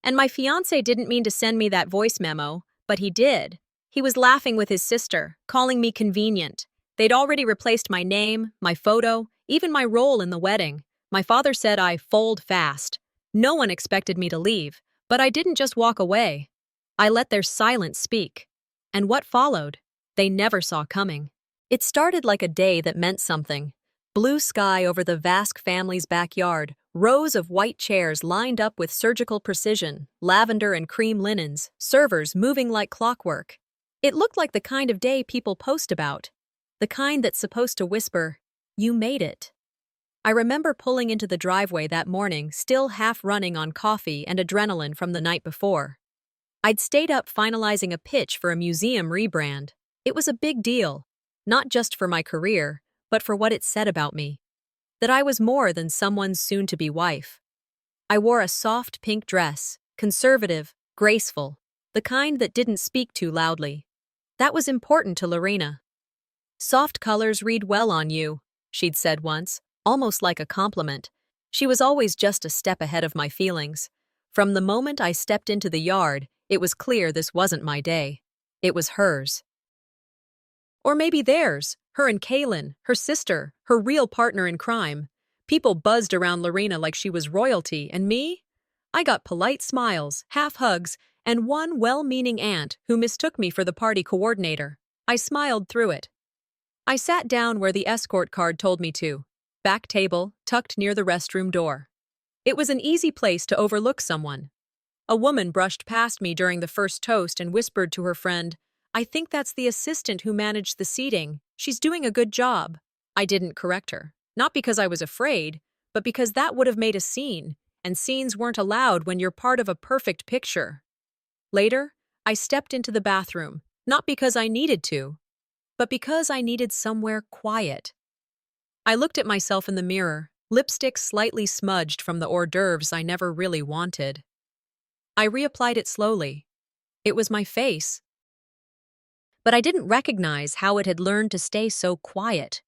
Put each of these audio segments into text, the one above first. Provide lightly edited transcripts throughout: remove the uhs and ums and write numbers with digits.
And my fiancé didn't mean to send me that voice memo, but he did. He was laughing with his sister, calling me convenient. They'd already replaced my name, my photo, even my role in the wedding. My father said I fold fast. No one expected me to leave, but I didn't just walk away. I let their silence speak. And what followed, they never saw coming. It started like a day that meant something. Blue sky over the Vask family's backyard, rows of white chairs lined up with surgical precision, lavender and cream linens, servers moving like clockwork. It looked like the kind of day people post about, the kind that's supposed to whisper, "You made it." I remember pulling into the driveway that morning, still half running on coffee and adrenaline from the night before. I'd stayed up finalizing a pitch for a museum rebrand. It was a big deal, not just for my career, but for what it said about me. That I was more than someone's soon-to-be wife. I wore a soft pink dress, conservative, graceful, the kind that didn't speak too loudly. That was important to Lorena. "Soft colors read well on you," she'd said once, almost like a compliment. She was always just a step ahead of my feelings. From the moment I stepped into the yard, it was clear this wasn't my day. It was hers. Or maybe theirs, her and Kaylin, her sister, her real partner in crime. People buzzed around Lorena like she was royalty, and me? I got polite smiles, half hugs, and one well-meaning aunt who mistook me for the party coordinator. I smiled through it. I sat down where the escort card told me to. Back table, tucked near the restroom door. It was an easy place to overlook someone. A woman brushed past me during the first toast and whispered to her friend, "I think that's the assistant who managed the seating. She's doing a good job." I didn't correct her. Not because I was afraid, but because that would have made a scene, and scenes weren't allowed when you're part of a perfect picture. Later, I stepped into the bathroom, not because I needed to, but because I needed somewhere quiet. I looked at myself in the mirror, lipstick slightly smudged from the hors d'oeuvres I never really wanted. I reapplied it slowly. It was my face. But I didn't recognize how it had learned to stay so quiet.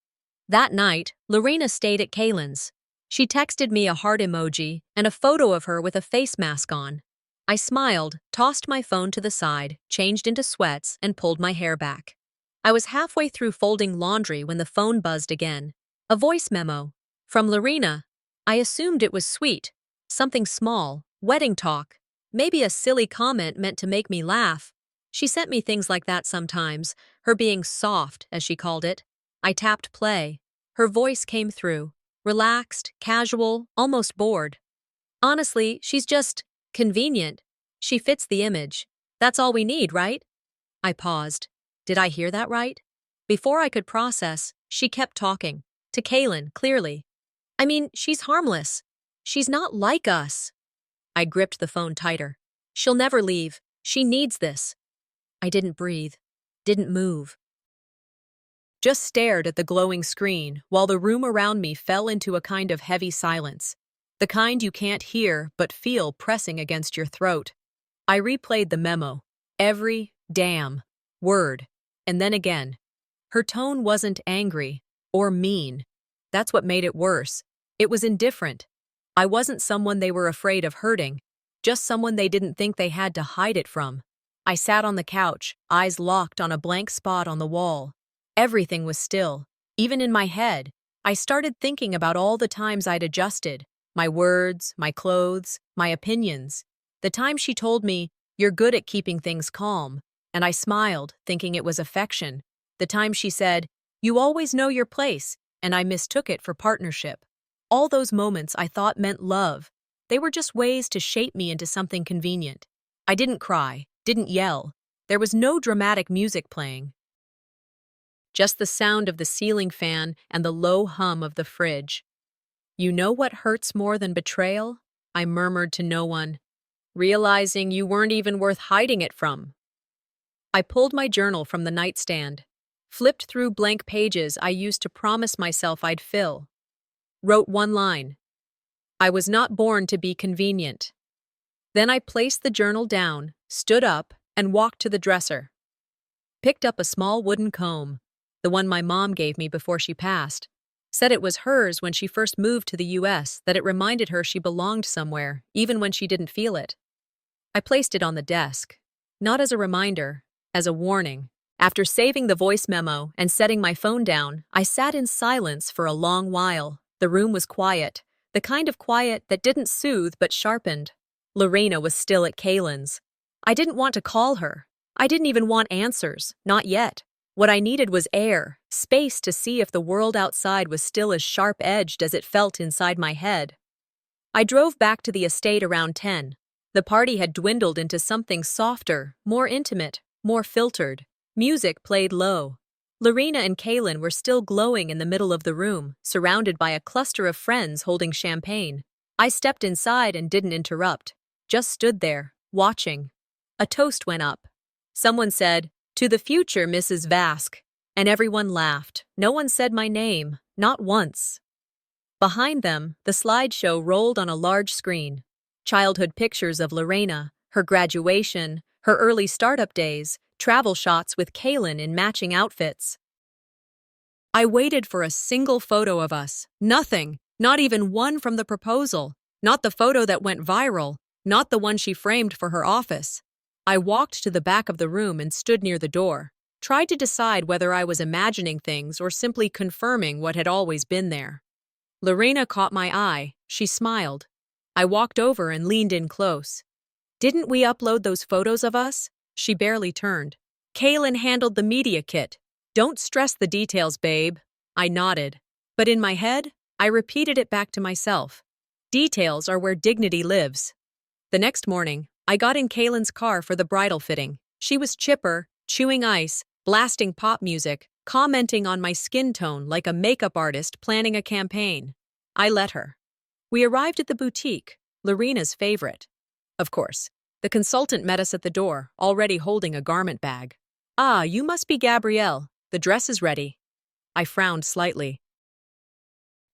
That night, Lorena stayed at Kaylin's. She texted me a heart emoji and a photo of her with a face mask on. I smiled, tossed my phone to the side, changed into sweats, and pulled my hair back. I was halfway through folding laundry when the phone buzzed again. A voice memo. From Lorena. I assumed it was sweet. Something small, wedding talk. Maybe a silly comment meant to make me laugh. She sent me things like that sometimes, her being soft, as she called it. I tapped play. Her voice came through. Relaxed, casual, almost bored. Honestly, she's just convenient. She fits the image. That's all we need, right? I paused. Did I hear that right? Before I could process, she kept talking. To Kaylin, clearly. I mean, she's harmless. She's not like us. I gripped the phone tighter. She'll never leave. She needs this. I didn't breathe. Didn't move. Just stared at the glowing screen while the room around me fell into a kind of heavy silence. The kind you can't hear but feel pressing against your throat. I replayed the memo. Every damn word. And then again. Her tone wasn't angry or mean. That's what made it worse. It was indifferent. I wasn't someone they were afraid of hurting, just someone they didn't think they had to hide it from. I sat on the couch, eyes locked on a blank spot on the wall. Everything was still, even in my head. I started thinking about all the times I'd adjusted, my words, my clothes, my opinions. The time she told me, "You're good at keeping things calm," and I smiled, thinking it was affection. The time she said, "You always know your place," and I mistook it for partnership. All those moments I thought meant love. They were just ways to shape me into something convenient. I didn't cry, didn't yell. There was no dramatic music playing. Just the sound of the ceiling fan and the low hum of the fridge. "You know what hurts more than betrayal?" I murmured to no one. "Realizing you weren't even worth hiding it from." I pulled my journal from the nightstand, flipped through blank pages I used to promise myself I'd fill. Wrote one line. I was not born to be convenient. Then I placed the journal down, stood up, and walked to the dresser. Picked up a small wooden comb, the one my mom gave me before she passed. Said it was hers when she first moved to the US, that it reminded her she belonged somewhere, even when she didn't feel it. I placed it on the desk. Not as a reminder, as a warning. After saving the voice memo and setting my phone down, I sat in silence for a long while. The room was quiet, the kind of quiet that didn't soothe but sharpened. Lorena was still at Kaylin's. I didn't want to call her. I didn't even want answers, not yet. What I needed was air, space to see if the world outside was still as sharp-edged as it felt inside my head. I drove back to the estate around 10. The party had dwindled into something softer, more intimate, more filtered. Music played low. Lorena and Kaylin were still glowing in the middle of the room, surrounded by a cluster of friends holding champagne. I stepped inside and didn't interrupt, just stood there, watching. A toast went up. Someone said, "To the future, Mrs. Vask," and everyone laughed. No one said my name, not once. Behind them, the slideshow rolled on a large screen. Childhood pictures of Lorena, her graduation, her early startup days, travel shots with Kaylin in matching outfits. I waited for a single photo of us. Nothing, not even one from the proposal. Not the photo that went viral, not the one she framed for her office. I walked to the back of the room and stood near the door, tried to decide whether I was imagining things or simply confirming what had always been there. Lorena caught my eye. She smiled. I walked over and leaned in close. "Didn't we upload those photos of us?" She barely turned. "Kaylin handled the media kit. Don't stress the details, babe." I nodded. But in my head, I repeated it back to myself. Details are where dignity lives. The next morning, I got in Kaylin's car for the bridal fitting. She was chipper, chewing ice, blasting pop music, commenting on my skin tone like a makeup artist planning a campaign. I let her. We arrived at the boutique, Lorena's favorite. Of course, the consultant met us at the door, already holding a garment bag. "Ah, you must be Gabrielle. The dress is ready." I frowned slightly.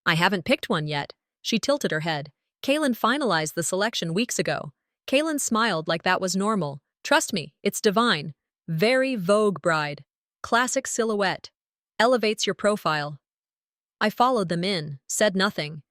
"I haven't picked one yet." She tilted her head. "Kaylin finalized the selection weeks ago." Kaylin smiled like that was normal. "Trust me, it's divine. Very Vogue bride. Classic silhouette. Elevates your profile." I followed them in, said nothing.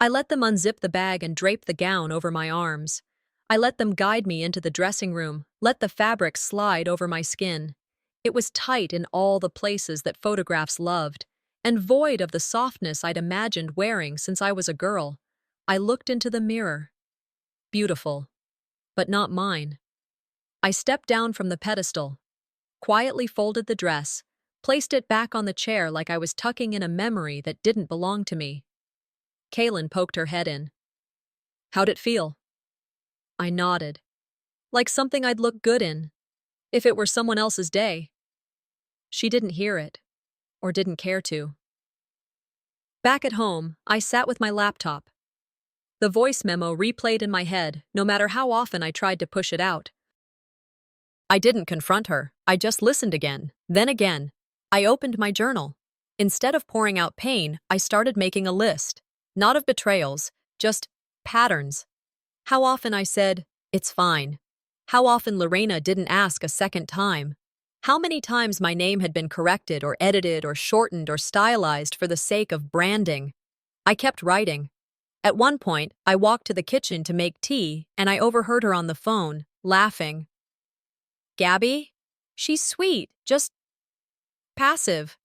I let them unzip the bag and drape the gown over my arms. I let them guide me into the dressing room, let the fabric slide over my skin. It was tight in all the places that photographs loved, and void of the softness I'd imagined wearing since I was a girl. I looked into the mirror. Beautiful. But not mine. I stepped down from the pedestal, quietly folded the dress, placed it back on the chair like I was tucking in a memory that didn't belong to me. Kaylin poked her head in. "How'd it feel?" I nodded. Like something I'd look good in, if it were someone else's day. She didn't hear it, or didn't care to. Back at home, I sat with my laptop. The voice memo replayed in my head, no matter how often I tried to push it out. I didn't confront her, I just listened again, then again. I opened my journal. Instead of pouring out pain, I started making a list. Not of betrayals, just patterns. How often I said, "It's fine." How often Lorena didn't ask a second time. How many times my name had been corrected or edited or shortened or stylized for the sake of branding. I kept writing. At one point, I walked to the kitchen to make tea, and I overheard her on the phone, laughing. "Gabby? She's sweet, just passive.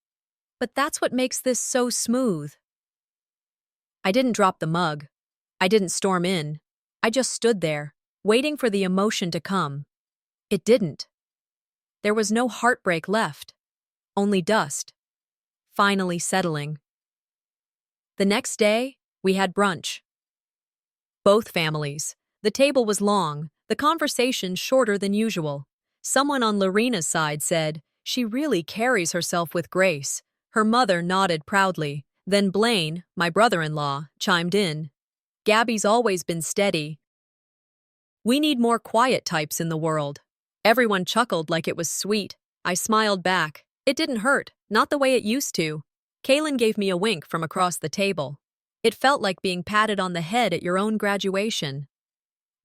But that's what makes this so smooth." I didn't drop the mug. I didn't storm in. I just stood there, waiting for the emotion to come. It didn't. There was no heartbreak left, only dust, finally settling. The next day, we had brunch. Both families. The table was long, the conversation shorter than usual. Someone on Lorena's side said, "She really carries herself with grace." Her mother nodded proudly. Then Blaine, my brother-in-law, chimed in. "Gabby's always been steady. We need more quiet types in the world." Everyone chuckled like it was sweet. I smiled back. It didn't hurt, not the way it used to. Kaylin gave me a wink from across the table. It felt like being patted on the head at your own graduation.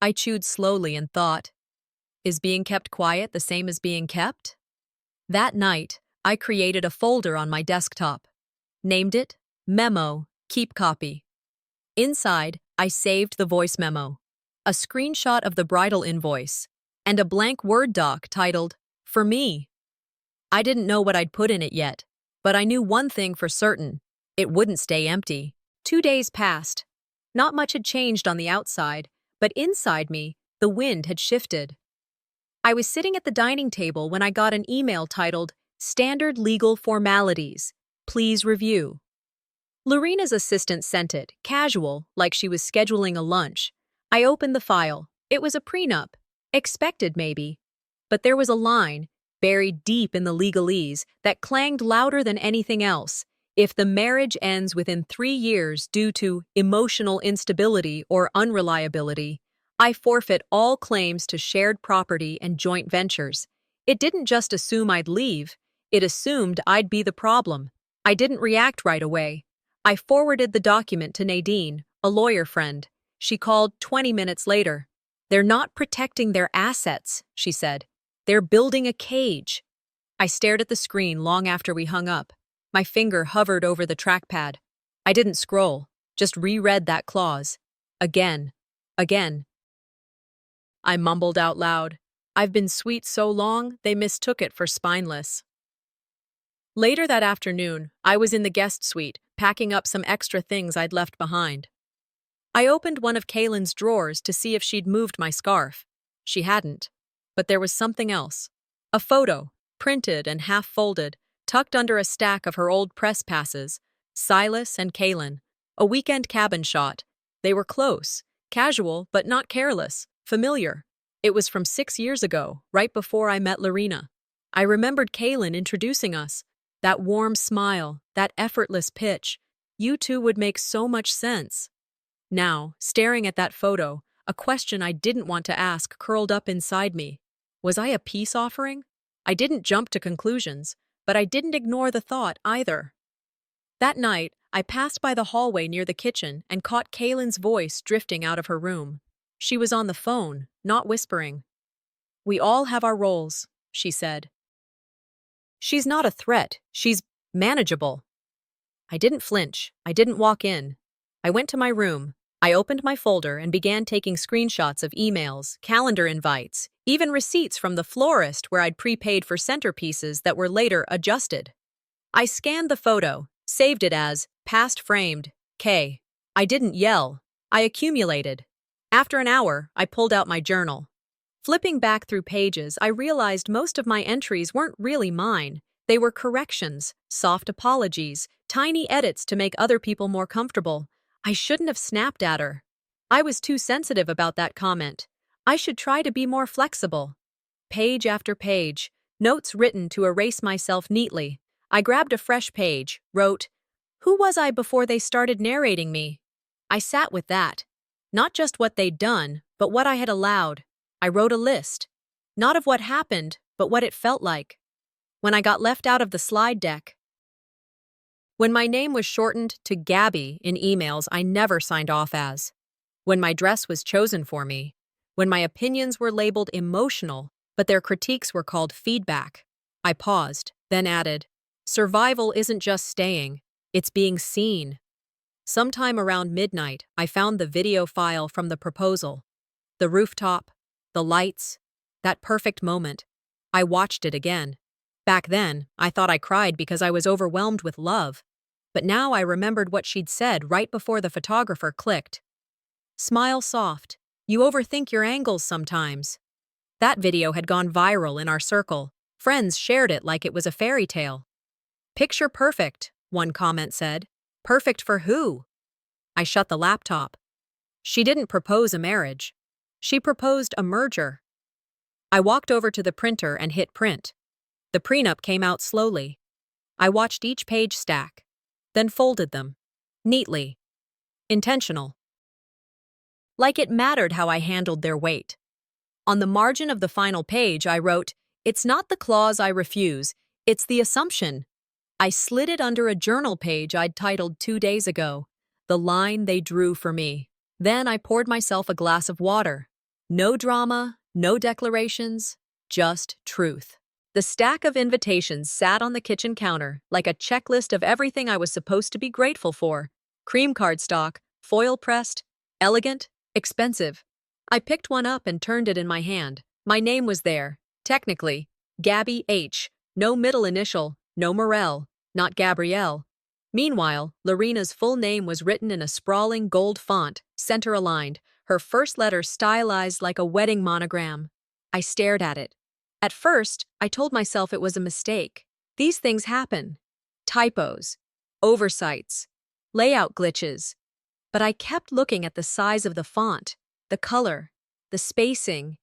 I chewed slowly and thought, is being kept quiet the same as being kept? That night, I created a folder on my desktop. Named it Memo, Keep Copy. Inside, I saved the voice memo. a screenshot of the bridal invoice, and a blank Word doc titled, "For Me." I didn't know what I'd put in it yet, but I knew one thing for certain: it wouldn't stay empty. 2 days passed. Not much had changed on the outside, but inside me, the wind had shifted. I was sitting at the dining table when I got an email titled, "Standard Legal Formalities. Please review." Lorena's assistant sent it, casual, like she was scheduling a lunch. I opened the file. It was a prenup. Expected, maybe. But there was a line, buried deep in the legalese, that clanged louder than anything else. If the marriage ends within 3 years due to emotional instability or unreliability, I forfeit all claims to shared property and joint ventures. It didn't just assume I'd leave, it assumed I'd be the problem. I didn't react right away. I forwarded the document to Nadine, a lawyer friend. She called 20 minutes later. "They're not protecting their assets," she said. "They're building a cage." I stared at the screen long after we hung up. My finger hovered over the trackpad. I didn't scroll, just reread that clause. Again. Again. I mumbled out loud. I've been sweet so long, they mistook it for spineless. Later that afternoon, I was in the guest suite, packing up some extra things I'd left behind. I opened one of Kaylin's drawers to see if she'd moved my scarf. She hadn't. But there was something else. A photo, printed and half-folded, tucked under a stack of her old press passes. Silas and Kaylin. A weekend cabin shot. They were close, casual but not careless, familiar. It was from 6 years ago, right before I met Lorena. I remembered Kaylin introducing us. That warm smile, that effortless pitch. You two would make so much sense. Now, staring at that photo, a question I didn't want to ask curled up inside me. Was I a peace offering? I didn't jump to conclusions, but I didn't ignore the thought either. That night, I passed by the hallway near the kitchen and caught Kaylin's voice drifting out of her room. She was on the phone, not whispering. "We all have our roles," she said. "She's not a threat. She's manageable." I didn't flinch. I didn't walk in. I went to my room. I opened my folder and began taking screenshots of emails, calendar invites, even receipts from the florist where I'd prepaid for centerpieces that were later adjusted. I scanned the photo, saved it as past framed, K. I didn't yell. I accumulated. After an hour, I pulled out my journal. Flipping back through pages, I realized most of my entries weren't really mine. They were corrections, soft apologies, tiny edits to make other people more comfortable. I shouldn't have snapped at her. I was too sensitive about that comment. I should try to be more flexible. Page after page, notes written to erase myself neatly. I grabbed a fresh page, wrote, "Who was I before they started narrating me?" I sat with that. Not just what they'd done, but what I had allowed. I wrote a list. Not of what happened, but what it felt like. When I got left out of the slide deck. When my name was shortened to Gabby in emails I never signed off as. When my dress was chosen for me. When my opinions were labeled emotional, but their critiques were called feedback. I paused, then added, "Survival isn't just staying, it's being seen." Sometime around midnight, I found the video file from the proposal. The rooftop, the lights, that perfect moment. I watched it again. Back then, I thought I cried because I was overwhelmed with love. But now I remembered what she'd said right before the photographer clicked. "Smile soft. You overthink your angles sometimes." That video had gone viral in our circle. Friends shared it like it was a fairy tale. "Picture perfect," one comment said. "Perfect for who?" I shut the laptop. She didn't propose a marriage. She proposed a merger. I walked over to the printer and hit print. The prenup came out slowly. I watched each page stack, then folded them. Neatly. Intentional. Like it mattered how I handled their weight. On the margin of the final page, I wrote, "It's not the clause I refuse, it's the assumption." I slid it under a journal page I'd titled 2 days ago, "The Line They Drew for Me." Then I poured myself a glass of water. No drama, no declarations, just truth. The stack of invitations sat on the kitchen counter like a checklist of everything I was supposed to be grateful for. Cream cardstock, foil pressed, elegant, expensive. I picked one up and turned it in my hand. My name was there. Technically, Gabby H. No middle initial, no Morel, not Gabrielle. Meanwhile, Lorena's full name was written in a sprawling gold font, center-aligned, her first letter stylized like a wedding monogram. I stared at it. At first, I told myself it was a mistake. These things happen. Typos, oversights, layout glitches. But I kept looking at the size of the font, the color, the spacing,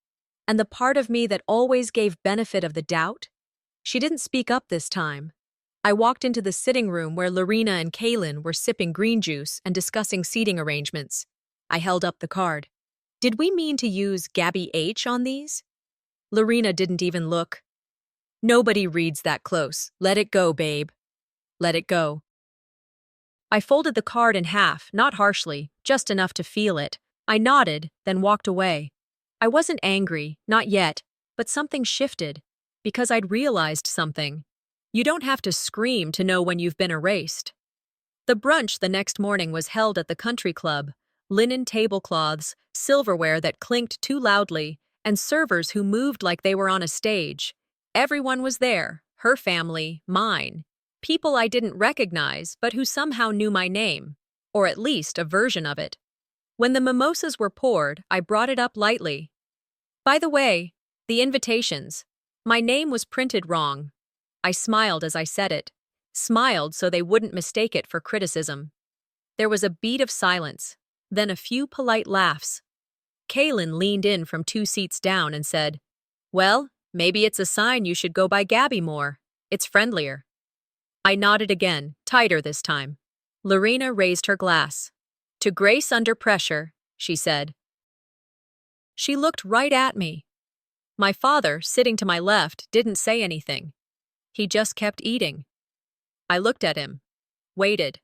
and the part of me that always gave benefit of the doubt. She didn't speak up this time. I walked into the sitting room where Lorena and Kaylin were sipping green juice and discussing seating arrangements. I held up the card. Did we mean to use Gabby H on these? Lorena didn't even look. Nobody reads that close. Let it go, babe. Let it go. I folded the card in half, not harshly, just enough to feel it. I nodded, then walked away. I wasn't angry, not yet, but something shifted, because I'd realized something. You don't have to scream to know when you've been erased. The brunch the next morning was held at the country club. Linen tablecloths, silverware that clinked too loudly, and servers who moved like they were on a stage. Everyone was there, her family, mine. People I didn't recognize, but who somehow knew my name, or at least a version of it. When the mimosas were poured, I brought it up lightly. By the way, the invitations. My name was printed wrong. I smiled as I said it. Smiled so they wouldn't mistake it for criticism. There was a beat of silence, then a few polite laughs. Kaylin leaned in from 2 seats down and said, "Well, maybe it's a sign you should go by Gabby more. It's friendlier." I nodded again, tighter this time. Lorena raised her glass. "To grace under pressure," she said. She looked right at me. My father, sitting to my left, didn't say anything. He just kept eating. I looked at him, waited.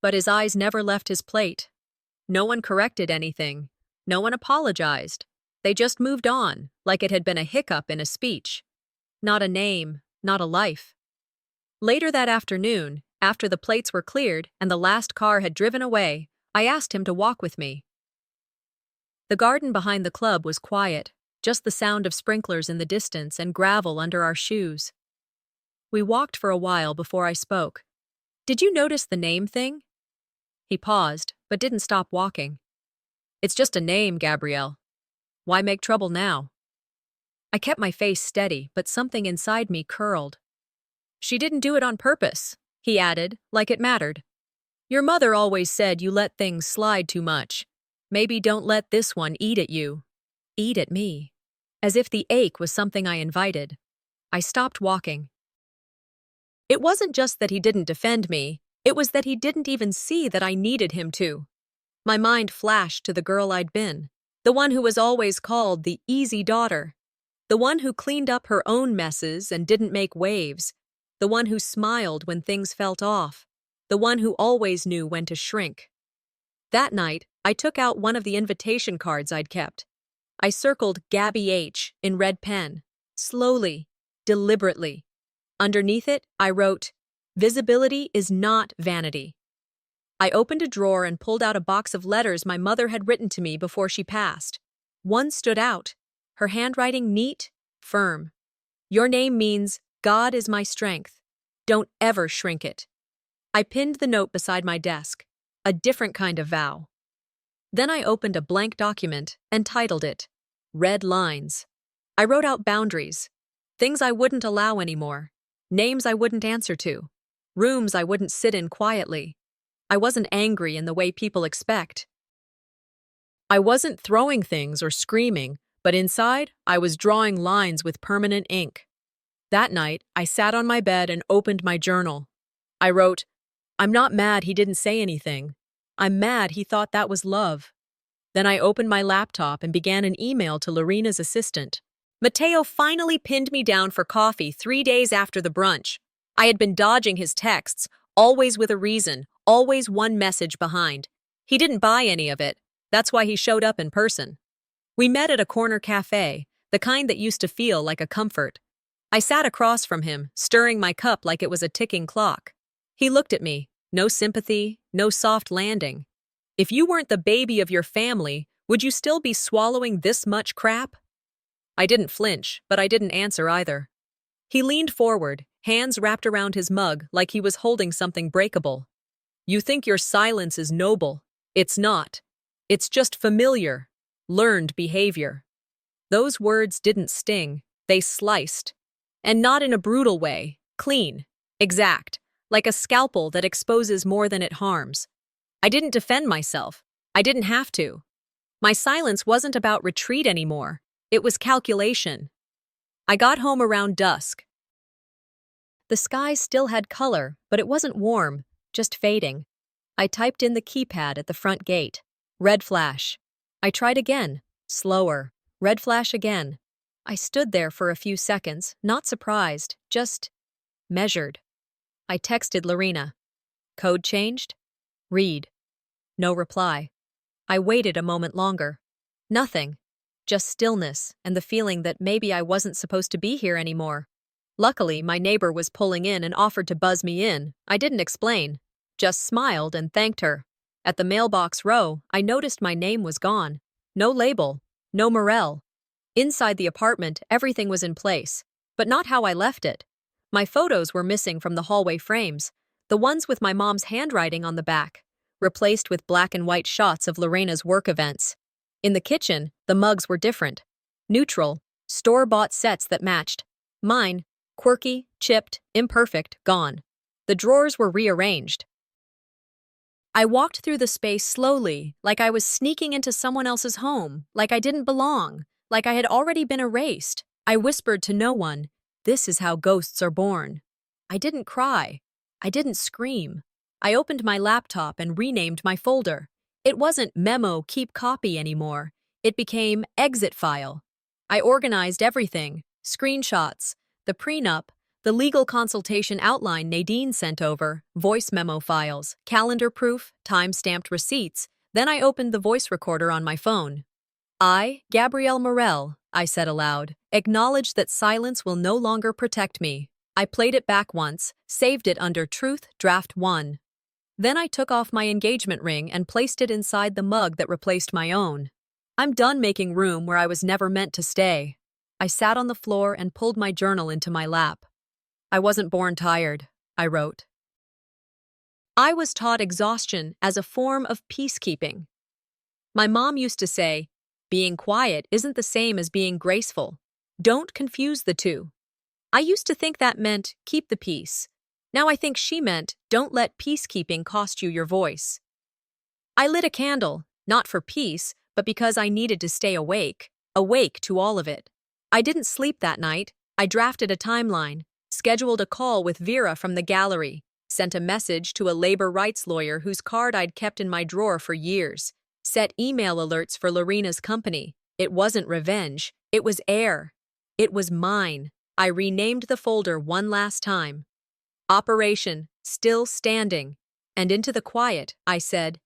But his eyes never left his plate. No one corrected anything. No one apologized. They just moved on, like it had been a hiccup in a speech. Not a name, not a life. Later that afternoon, after the plates were cleared and the last car had driven away, I asked him to walk with me. The garden behind the club was quiet, just the sound of sprinklers in the distance and gravel under our shoes. We walked for a while before I spoke. "Did you notice the name thing?" He paused, but didn't stop walking. "It's just a name, Gabrielle. Why make trouble now?" I kept my face steady, but something inside me curled. "She didn't do it on purpose," he added, like it mattered. "Your mother always said you let things slide too much. Maybe don't let this one eat at you." Eat at me. As if the ache was something I invited. I stopped walking. It wasn't just that he didn't defend me, it was that he didn't even see that I needed him to. My mind flashed to the girl I'd been, the one who was always called the easy daughter, the one who cleaned up her own messes and didn't make waves, the one who smiled when things felt off, the one who always knew when to shrink. That night, I took out one of the invitation cards I'd kept. I circled Gabby H. in red pen, slowly, deliberately. Underneath it, I wrote, "Visibility is not vanity." I opened a drawer and pulled out a box of letters my mother had written to me before she passed. One stood out, her handwriting neat, firm. "Your name means God is my strength. Don't ever shrink it." I pinned the note beside my desk, a different kind of vow. Then I opened a blank document and titled it, "Red Lines." I wrote out boundaries, things I wouldn't allow anymore, names I wouldn't answer to, rooms I wouldn't sit in quietly. I wasn't angry in the way people expect. I wasn't throwing things or screaming, but inside, I was drawing lines with permanent ink. That night, I sat on my bed and opened my journal. I wrote, "I'm not mad he didn't say anything. I'm mad he thought that was love." Then I opened my laptop and began an email to Lorena's assistant. Mateo finally pinned me down for coffee 3 days after the brunch. I had been dodging his texts, always with a reason, always one message behind. He didn't buy any of it. That's why he showed up in person. We met at a corner cafe, the kind that used to feel like a comfort. I sat across from him, stirring my cup like it was a ticking clock. He looked at me, no sympathy, no soft landing. "If you weren't the baby of your family, Would you still be swallowing this much crap? I didn't flinch, but I didn't answer either. He leaned forward, hands wrapped around his mug like he was holding something breakable. You think your silence is noble. It's not. It's just familiar, learned behavior. Those words didn't sting, they sliced. And not in a brutal way, clean, exact, like a scalpel that exposes more than it harms. I didn't defend myself. I didn't have to. My silence wasn't about retreat anymore. It was calculation. I got home around dusk. The sky still had color, but it wasn't warm, just fading. I typed in the keypad at the front gate. Red flash. I tried again. Slower. Red flash again. I stood there for a few seconds, not surprised, just measured. I texted Lorena. Code changed? Read. No reply. I waited a moment longer. Nothing. Just stillness and the feeling that maybe I wasn't supposed to be here anymore. Luckily, my neighbor was pulling in and offered to buzz me in. I didn't explain. Just smiled and thanked her. At the mailbox row, I noticed my name was gone. No label. No morale. Inside the apartment, everything was in place, but not how I left it. My photos were missing from the hallway frames, the ones with my mom's handwriting on the back, replaced with black and white shots of Lorena's work events. In the kitchen, the mugs were different. Neutral, store-bought sets that matched. Mine, quirky, chipped, imperfect, gone. The drawers were rearranged. I walked through the space slowly, like I was sneaking into someone else's home, like I didn't belong, like I had already been erased. I whispered to no one, "This is how ghosts are born." I didn't cry. I didn't scream. I opened my laptop and renamed my folder. It wasn't Memo Keep Copy anymore. It became Exit File. I organized everything, screenshots, the prenup, the legal consultation outline Nadine sent over, voice memo files, calendar proof, time-stamped receipts. Then I opened the voice recorder on my phone. I, Gabrielle Morel, I said aloud, acknowledge that silence will no longer protect me. I played it back once, saved it under Truth Draft 1. Then I took off my engagement ring and placed it inside the mug that replaced my own. I'm done making room where I was never meant to stay. I sat on the floor and pulled my journal into my lap. I wasn't born tired, I wrote. I was taught exhaustion as a form of peacekeeping. My mom used to say, being quiet isn't the same as being graceful. Don't confuse the two. I used to think that meant keep the peace. Now I think she meant don't let peacekeeping cost you your voice. I lit a candle, not for peace, but because I needed to stay awake to all of it. I didn't sleep that night. I drafted a timeline, scheduled a call with Vera from the gallery, sent a message to a labor rights lawyer whose card I'd kept in my drawer for years, set email alerts for Lorena's company. It wasn't revenge. It was air. It was mine. I renamed the folder one last time. Operation Still Standing. And into the quiet, I said,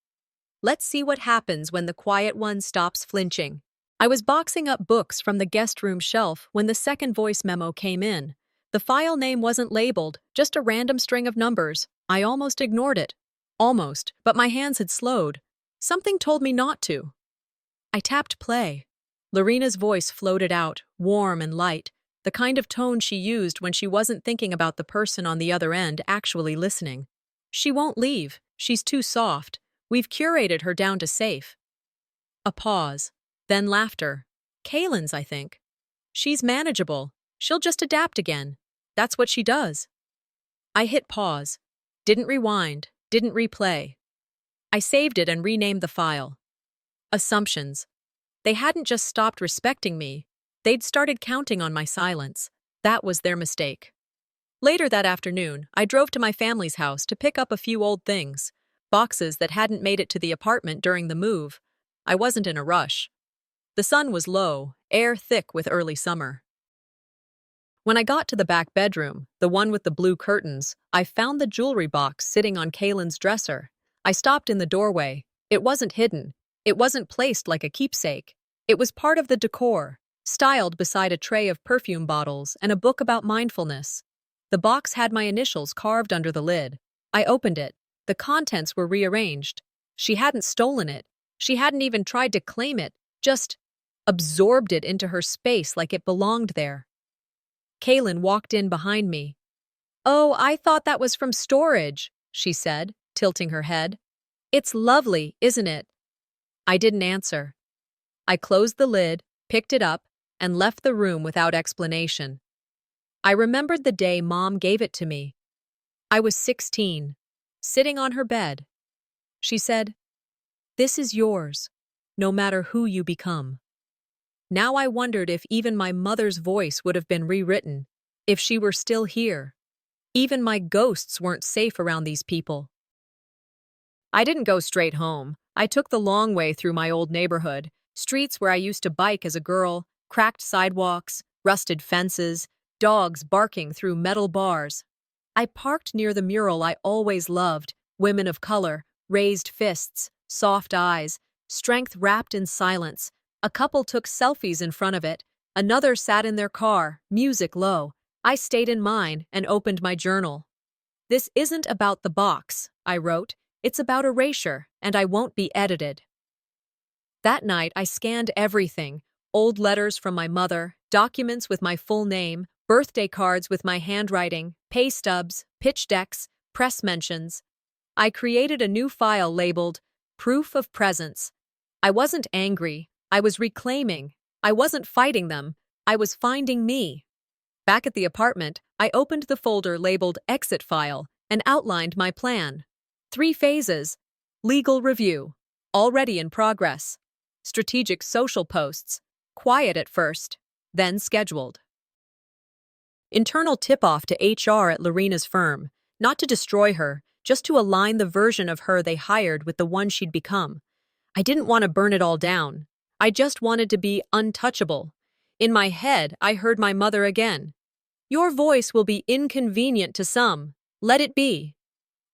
let's see what happens when the quiet one stops flinching. I was boxing up books from the guest room shelf when the second voice memo came in. The file name wasn't labeled, just a random string of numbers. I almost ignored it. Almost, but my hands had slowed. Something told me not to. I tapped play. Lorena's voice floated out, warm and light, the kind of tone she used when she wasn't thinking about the person on the other end actually listening. She won't leave. She's too soft. We've curated her down to safe. A pause. Then laughter. Kaylin's, I think. She's manageable. She'll just adapt again. That's what she does. I hit pause. Didn't rewind. Didn't replay. I saved it and renamed the file. Assumptions. They hadn't just stopped respecting me. They'd started counting on my silence. That was their mistake. Later that afternoon, I drove to my family's house to pick up a few old things, boxes that hadn't made it to the apartment during the move. I wasn't in a rush. The sun was low, air thick with early summer. When I got to the back bedroom, the one with the blue curtains, I found the jewelry box sitting on Kaylin's dresser. I stopped in the doorway. It wasn't hidden. It wasn't placed like a keepsake. It was part of the decor, styled beside a tray of perfume bottles and a book about mindfulness. The box had my initials carved under the lid. I opened it. The contents were rearranged. She hadn't stolen it. She hadn't even tried to claim it, just absorbed it into her space like it belonged there. Kaylin walked in behind me. "Oh, I thought that was from storage," she said, tilting her head. "It's lovely, isn't it?" I didn't answer. I closed the lid, picked it up, and left the room without explanation. I remembered the day Mom gave it to me. I was 16, sitting on her bed. She said, "This is yours, no matter who you become." Now I wondered if even my mother's voice would have been rewritten, if she were still here. Even my ghosts weren't safe around these people. I didn't go straight home. I took the long way through my old neighborhood, streets where I used to bike as a girl, cracked sidewalks, rusted fences, dogs barking through metal bars. I parked near the mural I always loved, women of color, raised fists, soft eyes, strength wrapped in silence. A couple took selfies in front of it. Another sat in their car, music low. I stayed in mine and opened my journal. "This isn't about the box," I wrote. "It's about erasure, and I won't be edited." That night, I scanned everything: old letters from my mother, documents with my full name, birthday cards with my handwriting, pay stubs, pitch decks, press mentions. I created a new file labeled Proof of Presence. I wasn't angry. I was reclaiming. I wasn't fighting them. I was finding me. Back at the apartment, I opened the folder labeled Exit File and outlined my plan. 3 phases: legal review, already in progress; strategic social posts, quiet at first, then scheduled; internal tip-off to HR at Lorena's firm, not to destroy her, just to align the version of her they hired with the one she'd become. I didn't want to burn it all down. I just wanted to be untouchable. In my head, I heard my mother again. "Your voice will be inconvenient to some. Let it be."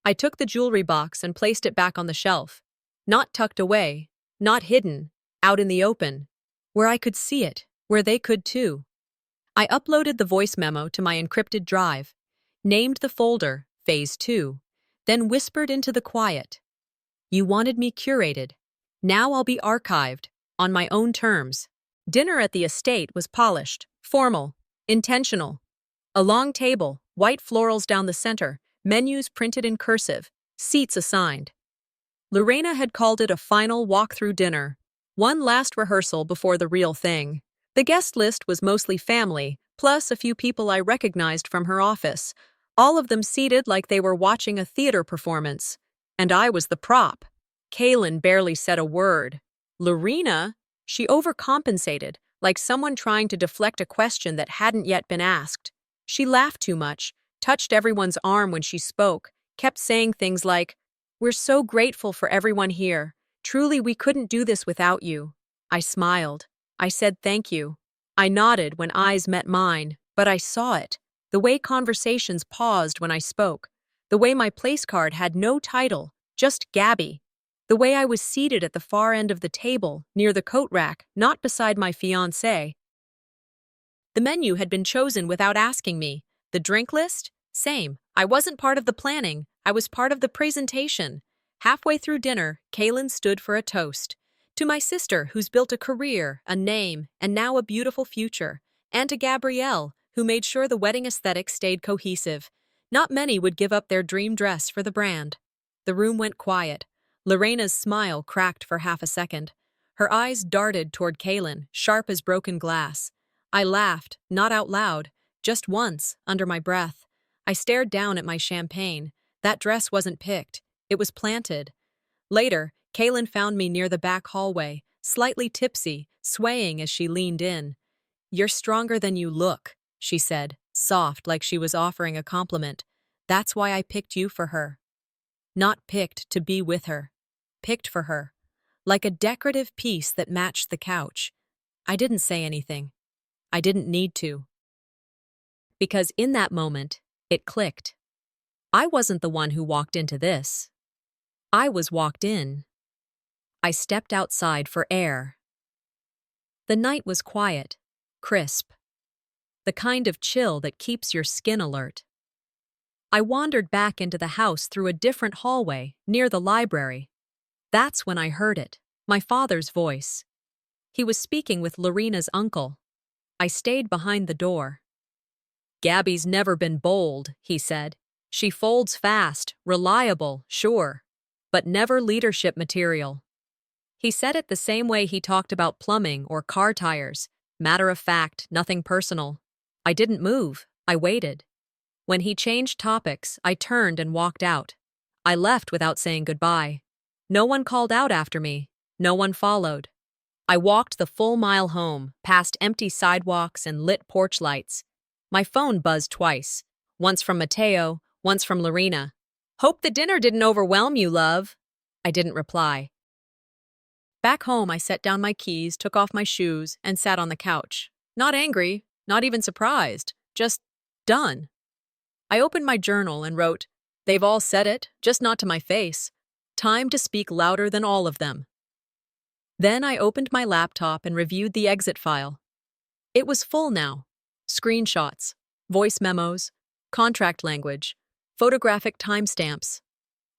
I took the jewelry box and placed it back on the shelf. Not tucked away, not hidden, out in the open, where I could see it, where they could too. I uploaded the voice memo to my encrypted drive, named the folder Phase 2, then whispered into the quiet. "You wanted me curated. Now I'll be archived, on my own terms." Dinner at the estate was polished, formal, intentional. A long table, white florals down the center, menus printed in cursive, seats assigned. Lorena had called it a final walk-through dinner, one last rehearsal before the real thing. The guest list was mostly family, plus a few people I recognized from her office, all of them seated like they were watching a theater performance. And I was the prop. Kaylin barely said a word. Lorena, she overcompensated, like someone trying to deflect a question that hadn't yet been asked. She laughed too much, touched everyone's arm when she spoke, kept saying things like, "We're so grateful for everyone here. Truly, we couldn't do this without you." I smiled. I said thank you. I nodded when eyes met mine, but I saw it. The way conversations paused when I spoke. The way my place card had no title, just Gabby. The way I was seated at the far end of the table, near the coat rack, not beside my fiancé. The menu had been chosen without asking me. The drink list? Same. I wasn't part of the planning. I was part of the presentation. Halfway through dinner, Kaylin stood for a toast. To my sister, who's built a career, a name, and now a beautiful future. And to Gabrielle, who made sure the wedding aesthetic stayed cohesive. Not many would give up their dream dress for the brand. The room went quiet. Lorena's smile cracked for half a second. Her eyes darted toward Kaylin, sharp as broken glass. I laughed, not out loud, just once, under my breath. I stared down at my champagne. That dress wasn't picked. It was planted. Later, Kaylin found me near the back hallway, slightly tipsy, swaying as she leaned in. "You're stronger than you look," she said, soft like she was offering a compliment. "That's why I picked you for her." Not picked to be with her. Picked for her. Like a decorative piece that matched the couch. I didn't say anything. I didn't need to. Because in that moment, it clicked. I wasn't the one who walked into this. I was walked in. I stepped outside for air. The night was quiet, crisp. The kind of chill that keeps your skin alert. I wandered back into the house through a different hallway, near the library. That's when I heard it. My father's voice. He was speaking with Lorena's uncle. I stayed behind the door. Gabby's never been bold, he said. She folds fast, reliable, sure, but never leadership material. He said it the same way he talked about plumbing or car tires. Matter of fact, nothing personal. I didn't move. I waited. When he changed topics, I turned and walked out. I left without saying goodbye. No one called out after me. No one followed. I walked the full mile home, past empty sidewalks and lit porch lights. My phone buzzed twice. Once from Mateo, once from Lorena. "Hope the dinner didn't overwhelm you, love." I didn't reply. Back home, I set down my keys, took off my shoes, and sat on the couch. Not angry, not even surprised, just done. I opened my journal and wrote, "They've all said it, just not to my face. Time to speak louder than all of them." Then I opened my laptop and reviewed the exit file. It was full now. Screenshots, voice memos, contract language, photographic timestamps.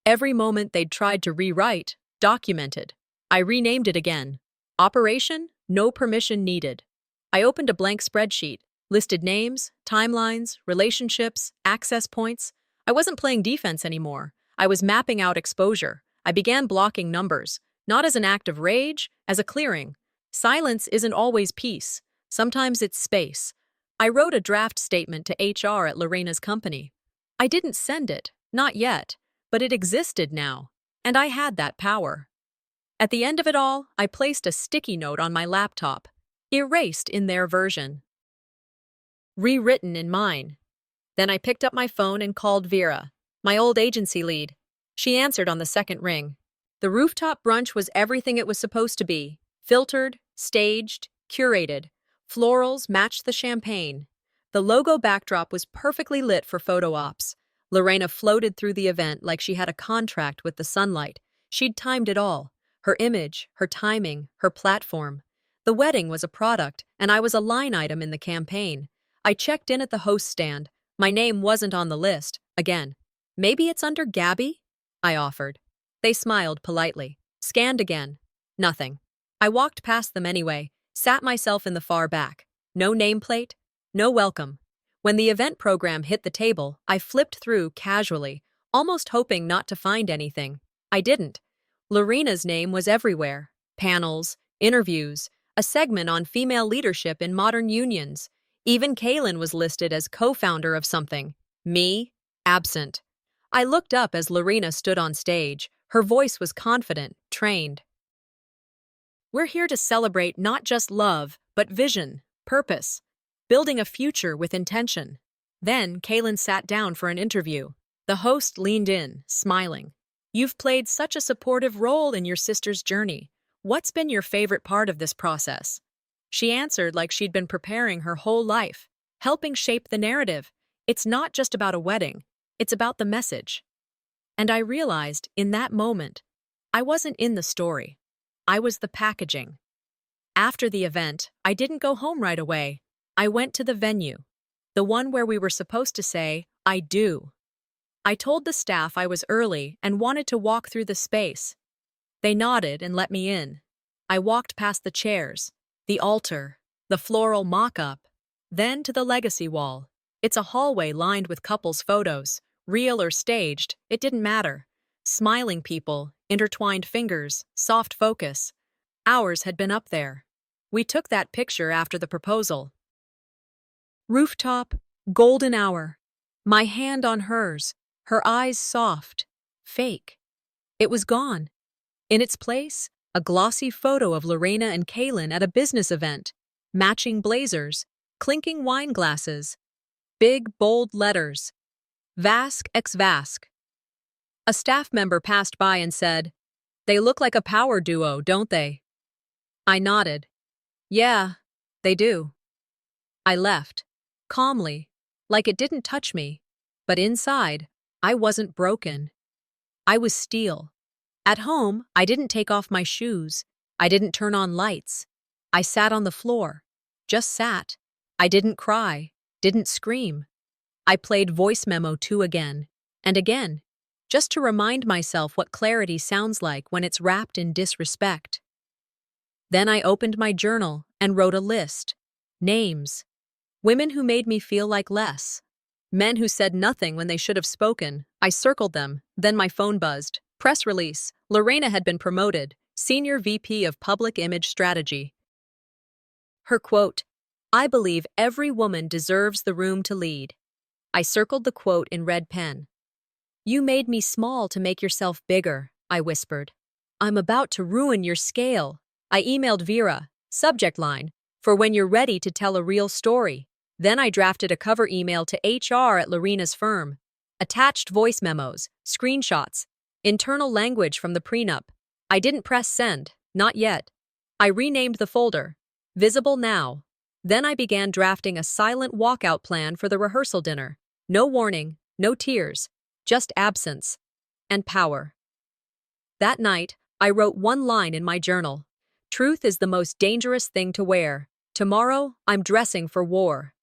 Every moment they'd tried to rewrite, documented. I renamed it again. Operation, no permission needed. I opened a blank spreadsheet, listed names, timelines, relationships, access points. I wasn't playing defense anymore. I was mapping out exposure. I began blocking numbers, not as an act of rage, as a clearing. Silence isn't always peace. Sometimes it's space. I wrote a draft statement to HR at Lorena's company. I didn't send it, not yet, but it existed now, and I had that power. At the end of it all, I placed a sticky note on my laptop, erased in their version, rewritten in mine. Then I picked up my phone and called Vera, my old agency lead. She answered on the second ring. The rooftop brunch was everything it was supposed to be. Filtered, staged, curated. Florals matched the champagne. The logo backdrop was perfectly lit for photo ops. Lorena floated through the event like she had a contract with the sunlight. She'd timed it all. Her image, her timing, her platform. The wedding was a product, and I was a line item in the campaign. I checked in at the host stand. My name wasn't on the list. Again. "Maybe it's under Gabby?" I offered. They smiled politely. Scanned again. Nothing. I walked past them anyway, sat myself in the far back. No nameplate, no welcome. When the event program hit the table, I flipped through casually, almost hoping not to find anything. I didn't. Lorena's name was everywhere. Panels, interviews, a segment on female leadership in modern unions. Even Kaylin was listed as co-founder of something. Me, absent. I looked up as Lorena stood on stage. Her voice was confident, trained. "We're here to celebrate not just love, but vision, purpose, building a future with intention." Then Kaylin sat down for an interview. The host leaned in, smiling. "You've played such a supportive role in your sister's journey. What's been your favorite part of this process?" She answered like she'd been preparing her whole life, helping shape the narrative. It's not just about a wedding, it's about the message. And I realized, in that moment, I wasn't in the story. I was the packaging. After the event, I didn't go home right away. I went to the venue, the one where we were supposed to say, "I do." I told the staff I was early and wanted to walk through the space. They nodded and let me in. I walked past the chairs, the altar, the floral mock-up, then to the legacy wall. It's a hallway lined with couples' photos, real or staged, it didn't matter. Smiling people, intertwined fingers, soft focus. Ours had been up there. We took that picture after the proposal. Rooftop, golden hour. My hand on hers, her eyes soft, fake. It was gone. In its place, a glossy photo of Lorena and Kaylin at a business event, matching blazers, clinking wine glasses, big, bold letters, Vask ex Vask. A staff member passed by and said, "They look like a power duo, don't they?" I nodded. "Yeah, they do." I left, calmly, like it didn't touch me, but inside, I wasn't broken. I was steel. At home, I didn't take off my shoes. I didn't turn on lights. I sat on the floor. Just sat. I didn't cry. Didn't scream. I played voice memo 2 again, and again, just to remind myself what clarity sounds like when it's wrapped in disrespect. Then I opened my journal and wrote a list. Names. Women who made me feel like less. Men who said nothing when they should have spoken. I circled them. Then my phone buzzed. Press release. Lorena had been promoted. Senior VP of Public Image Strategy. Her quote, "I believe every woman deserves the room to lead." I circled the quote in red pen. "You made me small to make yourself bigger," I whispered. "I'm about to ruin your scale." I emailed Vera, subject line, "For when you're ready to tell a real story." Then I drafted a cover email to HR at Lorena's firm. Attached voice memos, screenshots, internal language from the prenup. I didn't press send, not yet. I renamed the folder, Visible Now. Then I began drafting a silent walkout plan for the rehearsal dinner. No warning, no tears, just absence and power. That night, I wrote one line in my journal. "Truth is the most dangerous thing to wear. Tomorrow, I'm dressing for war."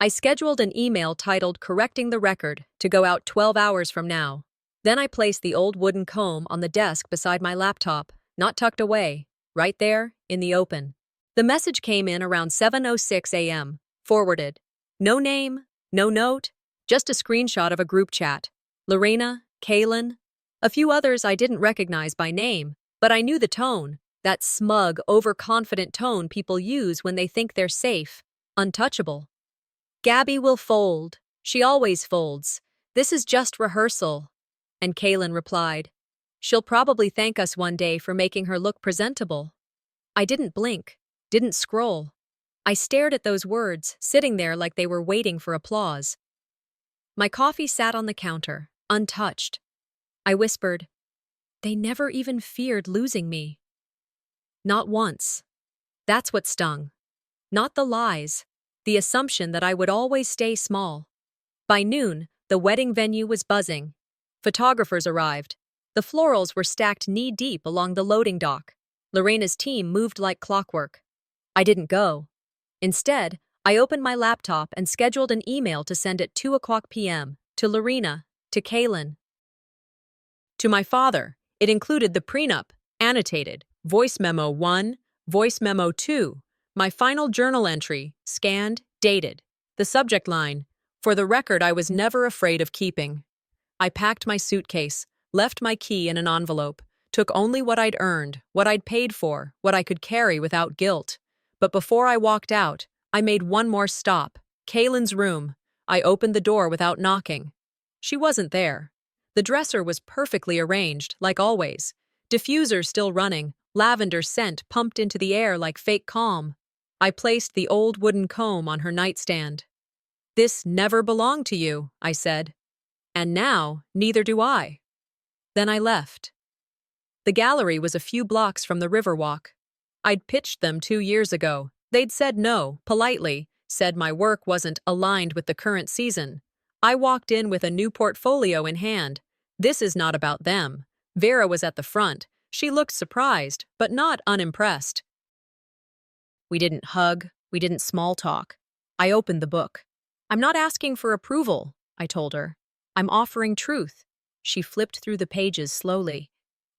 I scheduled an email titled "Correcting the Record" to go out 12 hours from now. Then I placed the old wooden comb on the desk beside my laptop, not tucked away, right there, in the open. The message came in around 7:06 a.m., forwarded. No name, no note, just a screenshot of a group chat. Lorena, Kaylin, a few others I didn't recognize by name, but I knew the tone, that smug, overconfident tone people use when they think they're safe, untouchable. "Gabby will fold. She always folds. This is just rehearsal." And Kaylin replied, "She'll probably thank us one day for making her look presentable." I didn't blink, didn't scroll. I stared at those words, sitting there like they were waiting for applause. My coffee sat on the counter, untouched. I whispered, "They never even feared losing me." Not once. That's what stung. Not the lies, the assumption that I would always stay small. By noon, the wedding venue was buzzing. Photographers arrived. The florals were stacked knee-deep along the loading dock. Lorena's team moved like clockwork. I didn't go. Instead, I opened my laptop and scheduled an email to send at 2:00 p.m. to Lorena, to Kaylin. To my father, it included the prenup, annotated, voice memo 1, voice memo 2, my final journal entry, scanned, dated. The subject line, "For the record I was never afraid of keeping." I packed my suitcase, left my key in an envelope, took only what I'd earned, what I'd paid for, what I could carry without guilt. But before I walked out, I made one more stop, Kaylin's room. I opened the door without knocking. She wasn't there. The dresser was perfectly arranged, like always. Diffuser still running, lavender scent pumped into the air like fake calm. I placed the old wooden comb on her nightstand. "This never belonged to you," I said. "And now, neither do I." Then I left. The gallery was a few blocks from the Riverwalk. I'd pitched them 2 years ago. They'd said no, politely, said my work wasn't aligned with the current season. I walked in with a new portfolio in hand. This is not about them. Vera was at the front. She looked surprised, but not unimpressed. We didn't hug, we didn't small talk. I opened the book. "I'm not asking for approval," I told her. "I'm offering truth." She flipped through the pages slowly.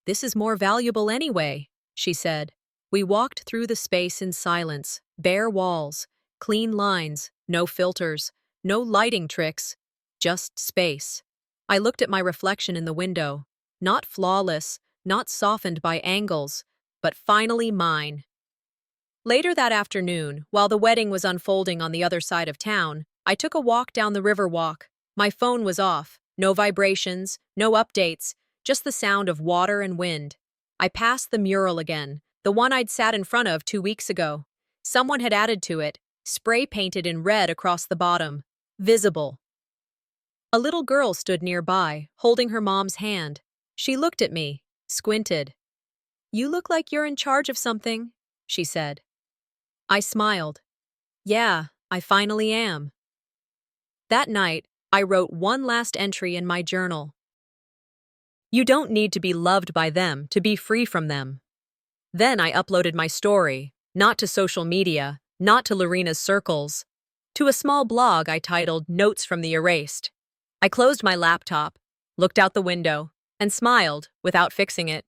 "This is more valuable anyway," she said. We walked through the space in silence, bare walls, clean lines, no filters, no lighting tricks, just space. I looked at my reflection in the window, not flawless, not softened by angles, but finally mine. Later that afternoon, while the wedding was unfolding on the other side of town, I took a walk down the Riverwalk. My phone was off, no vibrations, no updates, just the sound of water and wind. I passed the mural again, the one I'd sat in front of 2 weeks ago. Someone had added to it, spray painted in red across the bottom. Visible. A little girl stood nearby, holding her mom's hand. She looked at me, squinted. "You look like you're in charge of something," she said. I smiled. "Yeah, I finally am." That night, I wrote one last entry in my journal. "You don't need to be loved by them to be free from them." Then I uploaded my story, not to social media, not to Lorena's circles, to a small blog I titled Notes from the Erased. I closed my laptop, looked out the window, and smiled without fixing it.